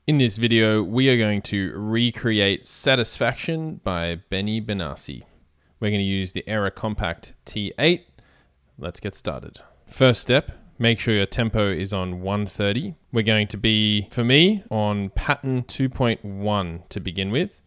In this video, we are going to recreate Satisfaction by Benny Benassi. We're going to use the AIRA Compact T8. Let's get started. First step, make sure your tempo is on 130. We're going to be, for me, on pattern 2.1 to begin with.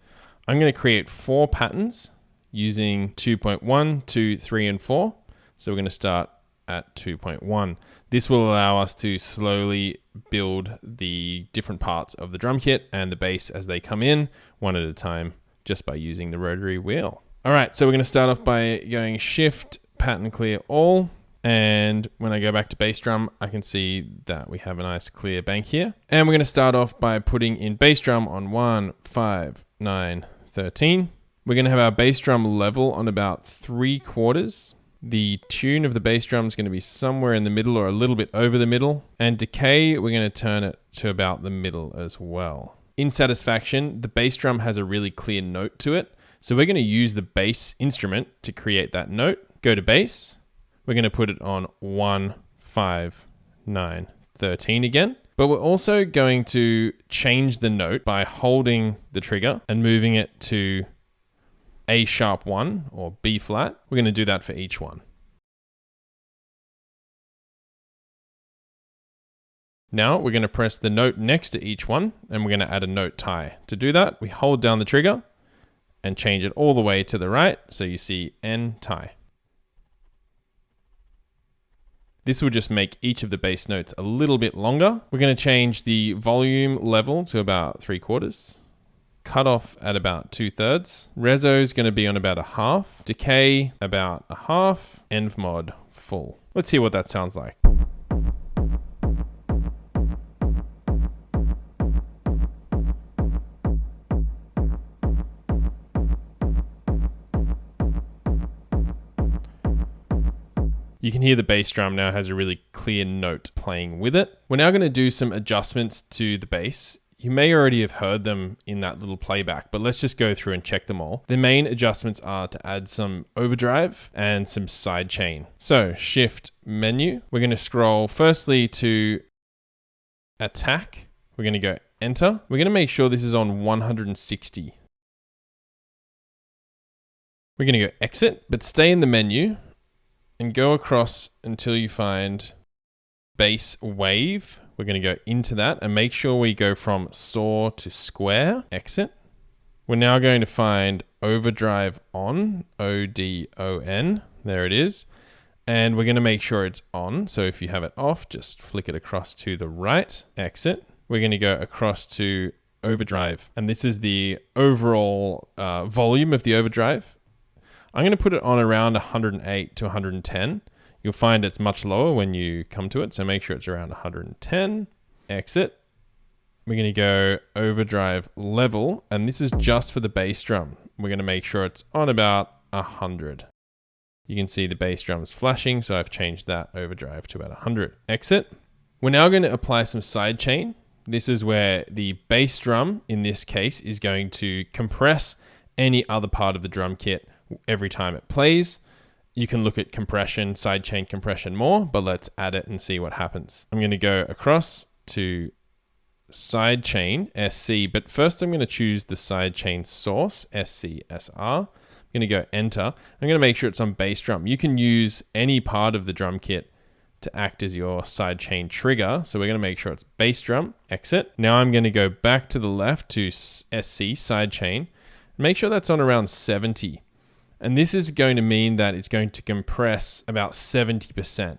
I'm going to create 4 patterns using 2.1, 2, 3, and 4. So we're going to start at 2.1. This will allow us to slowly build the different parts of the drum kit and the bass as they come in, one at a time, just by using the rotary wheel. All right, so we're going to start off by going Shift, Pattern Clear All. And when I go back to bass drum, I can see that we have a nice clear bank here. And we're going to start off by putting in bass drum on 1, 5, 9, 13. We're going to have our bass drum level on about 3/4. The tune of the bass drum is going to be somewhere in the middle or a little bit over the middle. And decay, we're going to turn it to about the middle as well. In Satisfaction, the bass drum has a really clear note to it. So we're going to use the bass instrument to create that note. Go to bass. We're going to put it on 1, 5, 9, 13 again. But we're also going to change the note by holding the trigger and moving it to A sharp 1 or B flat. We're going to do that for each one. Now we're going to press the note next to each one and we're going to add a note tie. To do that, we hold down the trigger and change it all the way to the right so you see N tie. This will just make each of the bass notes a little bit longer. We're going to change the volume level to about 3/4. Cut off at about 2/3. Reso is going to be on about 1/2. Decay about 1/2. Env mod full. Let's hear what that sounds like. You can hear the bass drum now has a really clear note playing with it. We're now going to do some adjustments to the bass. You may already have heard them in that little playback, but let's just go through and check them all. The main adjustments are to add some overdrive and some sidechain. So Shift menu, we're going to scroll firstly to attack. We're going to go enter. We're going to make sure this is on 160. We're going to go exit, but stay in the menu and go across until you find bass wave. We're going to go into that and make sure we go from saw to square, exit. We're now going to find overdrive on, O-D-O-N, there it is. And we're going to make sure it's on. So if you have it off, just flick it across to the right, exit. We're going to go across to overdrive. And this is the overall volume of the overdrive. I'm going to put it on around 108 to 110. You'll find it's much lower when you come to it, so make sure it's around 110. Exit. We're going to go overdrive level, and this is just for the bass drum. We're going to make sure it's on about 100. You can see the bass drum's flashing, so I've changed that overdrive to about 100. Exit. We're now going to apply some sidechain. This is where the bass drum, in this case, is going to compress any other part of the drum kit every time it plays. You can look at compression, sidechain compression more, but let's add it and see what happens. I'm going to go across to sidechain, SC, but first I'm going to choose the sidechain source, SCSR. I'm going to go enter. I'm going to make sure it's on bass drum. You can use any part of the drum kit to act as your sidechain trigger. So we're going to make sure it's bass drum, exit. Now I'm going to go back to the left to SC, sidechain. Make sure that's on around 70. And this is going to mean that it's going to compress about 70%.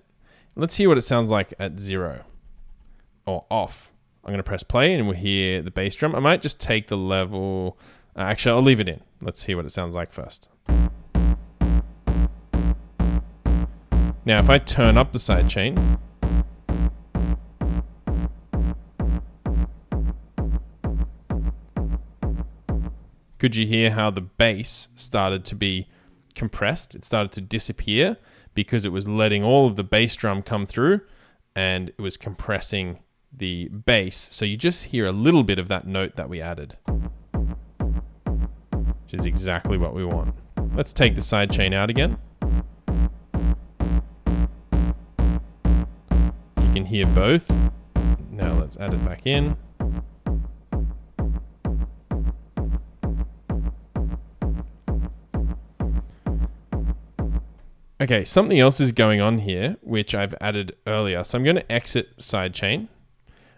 Let's hear what it sounds like at 0 or off. I'm going to press play and we'll hear the bass drum. I might just take the level. Actually, I'll leave it in. Let's hear what it sounds like first. Now, if I turn up the sidechain, could you hear how the bass started to be compressed? It started to disappear because it was letting all of the bass drum come through and it was compressing the bass. So you just hear a little bit of that note that we added, which is exactly what we want. Let's take the sidechain out again. You can hear both. Now let's add it back in. Okay, something else is going on here, which I've added earlier. So I'm going to exit sidechain,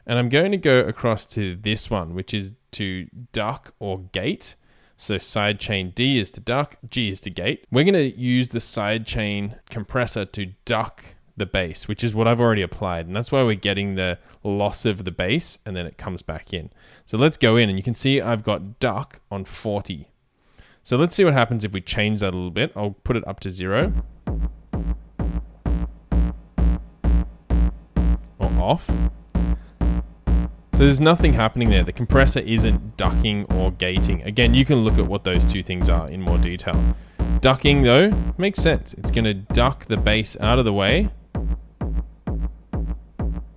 and I'm going to go across to this one, which is to duck or gate. So sidechain D is to duck, G is to gate. We're going to use the sidechain compressor to duck the bass, which is what I've already applied. And that's why we're getting the loss of the bass and then it comes back in. So let's go in and you can see I've got duck on 40. So let's see what happens if we change that a little bit. I'll put it up to 0. Or off. So there's nothing happening there. The compressor isn't ducking or gating. Again, you can look at what those two things are in more detail. Ducking though, makes sense. It's gonna duck the bass out of the way.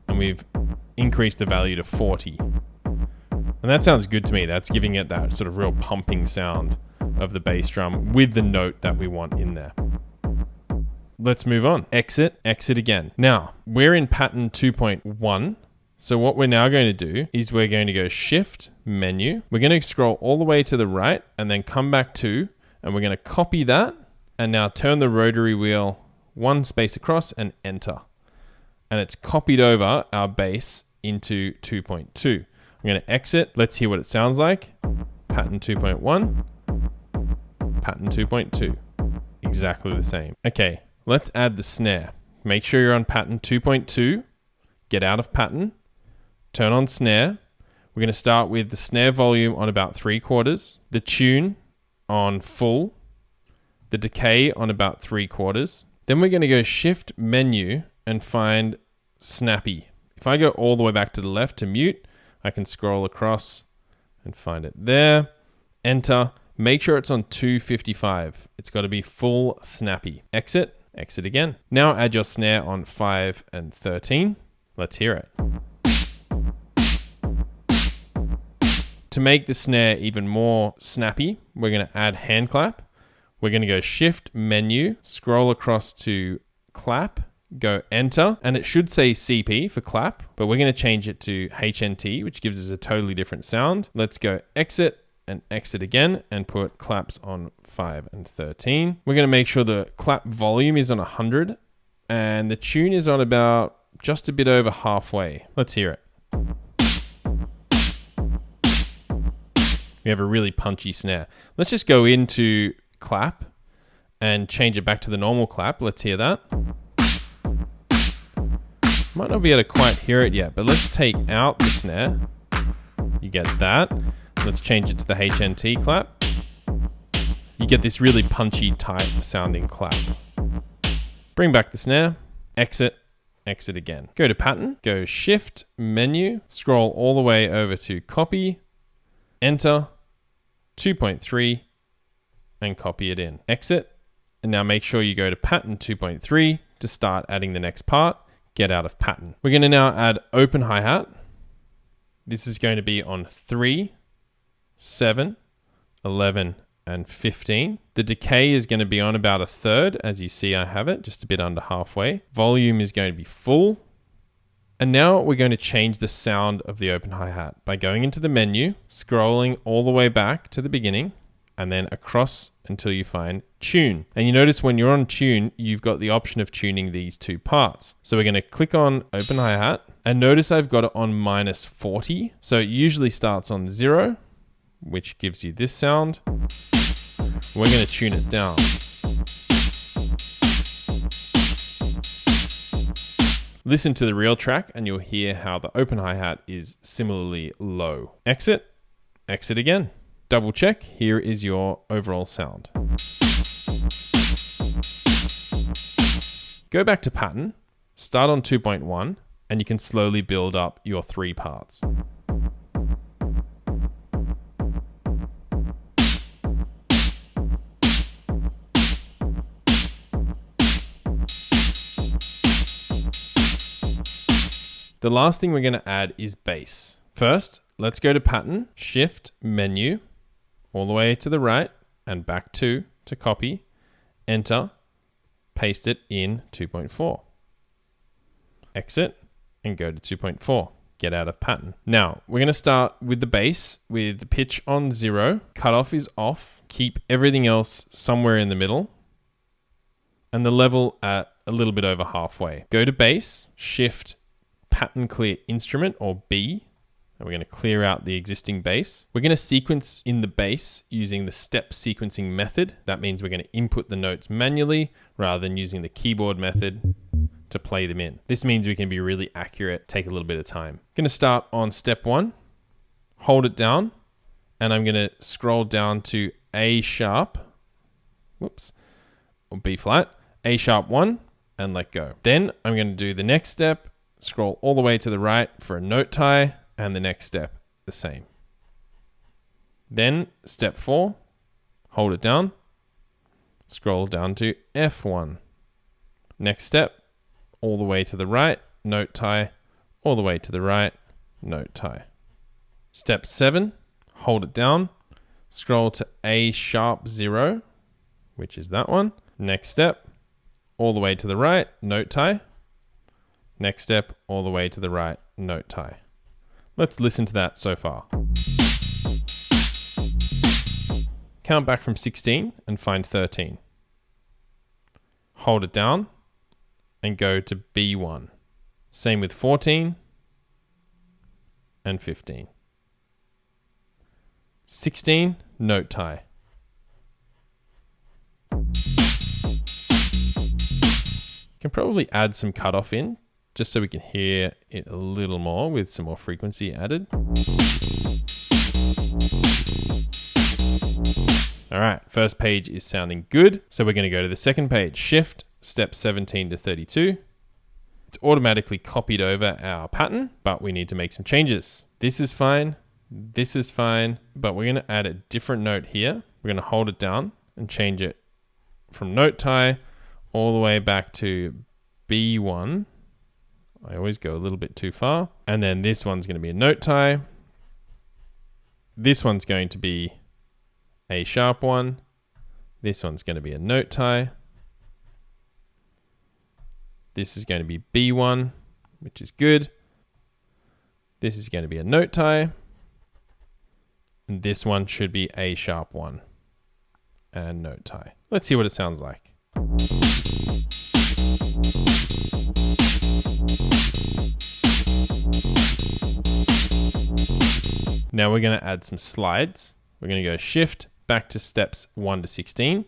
And we've increased the value to 40. And that sounds good to me. That's giving it that sort of real pumping sound of the bass drum with the note that we want in there. Let's move on. Exit, exit again. Now, we're in pattern 2.1. So what we're now going to do is we're going to go Shift, Menu. We're going to scroll all the way to the right and then come back to, and we're going to copy that and now turn the rotary wheel one space across and enter. And it's copied over our bass into 2.2. I'm going to exit. Let's hear what it sounds like. Pattern 2.1, pattern 2.2. Exactly the same. Okay, let's add the snare. Make sure you're on pattern 2.2. Get out of pattern. Turn on snare. We're going to start with the snare volume on about 3/4, the tune on full, the decay on about 3/4. Then we're going to go Shift Menu and find snappy. If I go all the way back to the left to mute, I can scroll across and find it there. Enter. Make sure it's on 255. It's got to be full snappy. Exit. Exit again. Now add your snare on 5 and 13. Let's hear it. To make the snare even more snappy, we're going to add hand clap. We're going to go Shift Menu, scroll across to clap, go enter, and it should say CP for clap, but we're going to change it to HNT, which gives us a totally different sound. Let's go exit and exit again and put claps on 5 and 13. We're going to make sure the clap volume is on 100 and the tune is on about just a bit over halfway. Let's hear it. We have a really punchy snare. Let's just go into clap and change it back to the normal clap. Let's hear that. Might not be able to quite hear it yet, but let's take out the snare. You get that. Let's change it to the HNT clap. You get this really punchy, tight sounding clap. Bring back the snare, exit, exit again. Go to pattern, go Shift Menu, scroll all the way over to copy, enter, 2.3, and copy it in. Exit, and now make sure you go to pattern 2.3 to start adding the next part. Get out of pattern. We're going to now add open hi-hat. This is going to be on 3, 7, 11, and 15. The decay is going to be on about 1/3. As you see, I have it just a bit under halfway. Volume is going to be full. And now we're going to change the sound of the open hi-hat by going into the menu, scrolling all the way back to the beginning, and then across until you find tune. And you notice when you're on tune, you've got the option of tuning these two parts. So we're going to click on open hi-hat, and notice I've got it on -40. So it usually starts on 0, which gives you this sound. We're going to tune it down. Listen to the real track and you'll hear how the open hi-hat is similarly low. Exit, exit again. Double check, here is your overall sound. Go back to pattern, start on 2.1, and you can slowly build up your 3 parts. The last thing we're going to add is bass. First, let's go to pattern, Shift Menu, all the way to the right and back to copy, enter, paste it in 2.4. Exit and go to 2.4. Get out of pattern. Now, we're going to start with the bass with the pitch on 0. Cutoff is off. Keep everything else somewhere in the middle. and the level at a little bit over halfway. Go to bass, shift pattern clear instrument or B, and we're going to clear out the existing bass. We're going to sequence in the bass using the step sequencing method. That means we're going to input the notes manually rather than using the keyboard method to play them in. This means we can be really accurate, take a little bit of time. Going to start on step 1, hold it down, and I'm going to scroll down to A sharp, or B flat, A sharp 1, and let go. Then I'm going to do the next step, scroll all the way to the right for a note tie, and the next step the same. Then step 4, hold it down, scroll down to F1. Next step, all the way to the right, note tie, all the way to the right, note tie. Step 7, hold it down, scroll to A sharp 0, which is that one. Next step, all the way to the right, note tie. Next step, all the way to the right, note tie. Let's listen to that so far. Count back from 16 and find 13. Hold it down and go to B1. Same with 14 and 15. 16, note tie. Can probably add some cutoff in just so we can hear it a little more with some more frequency added. All right, first page is sounding good. So we're going to go to the second page, shift, step 17 to 32. It's automatically copied over our pattern, but we need to make some changes. This is fine, but we're going to add a different note here. We're going to hold it down and change it from note tie all the way back to B1. I always go a little bit too far. And then this one's going to be a note tie. This one's going to be A sharp 1. This one's going to be a note tie. This is going to be B1, which is good. This is going to be a note tie. And this one should be A sharp 1 and note tie. Let's see what it sounds like. Now we're going to add some slides. We're going to go shift back to steps 1 to 16.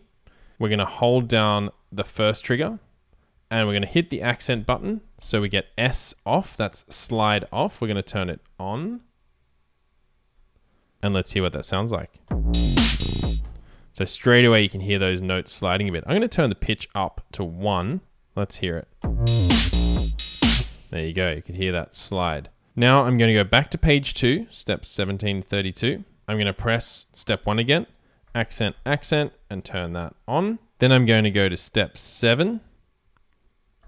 We're going to hold down the first trigger and we're going to hit the accent button. So we get S off, that's slide off. We're going to turn it on. And let's hear what that sounds like. So straight away you can hear those notes sliding a bit. I'm going to turn the pitch up to 1. Let's hear it. There you go, you can hear that slide. Now I'm going to go back to page 2, steps 17 to 32. I'm going to press step 1 again, accent, accent, and turn that on. Then I'm going to go to step 7,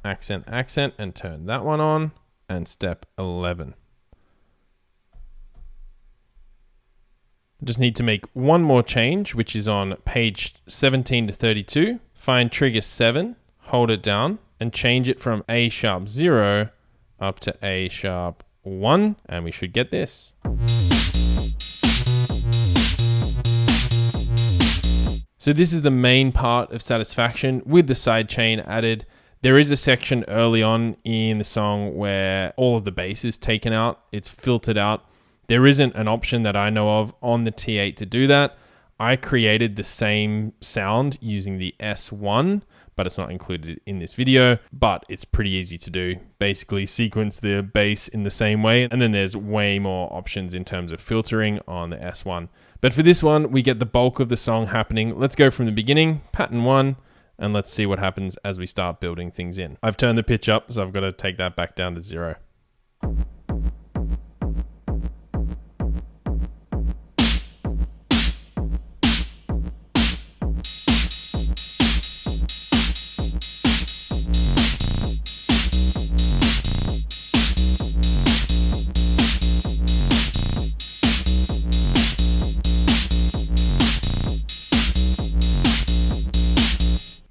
accent, accent, and turn that one on, and step 11. Just need to make one more change, which is on page 17 to 32. Find trigger 7, hold it down, and change it from A sharp 0 up to A sharp 1, and we should get this. So this is the main part of Satisfaction with the sidechain added. There is a section early on in the song where all of the bass is taken out. It's filtered out. There isn't an option that I know of on the T8 to do that. I created the same sound using the S1, but it's not included in this video, but it's pretty easy to do. Basically sequence the bass in the same way, and then there's way more options in terms of filtering on the S1. But for this one, we get the bulk of the song happening. Let's go from the beginning, pattern 1, and let's see what happens as we start building things in. I've turned the pitch up, so I've got to take that back down to 0.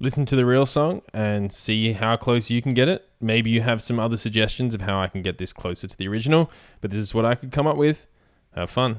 Listen to the real song and see how close you can get it. Maybe you have some other suggestions of how I can get this closer to the original, but this is what I could come up with. Have fun.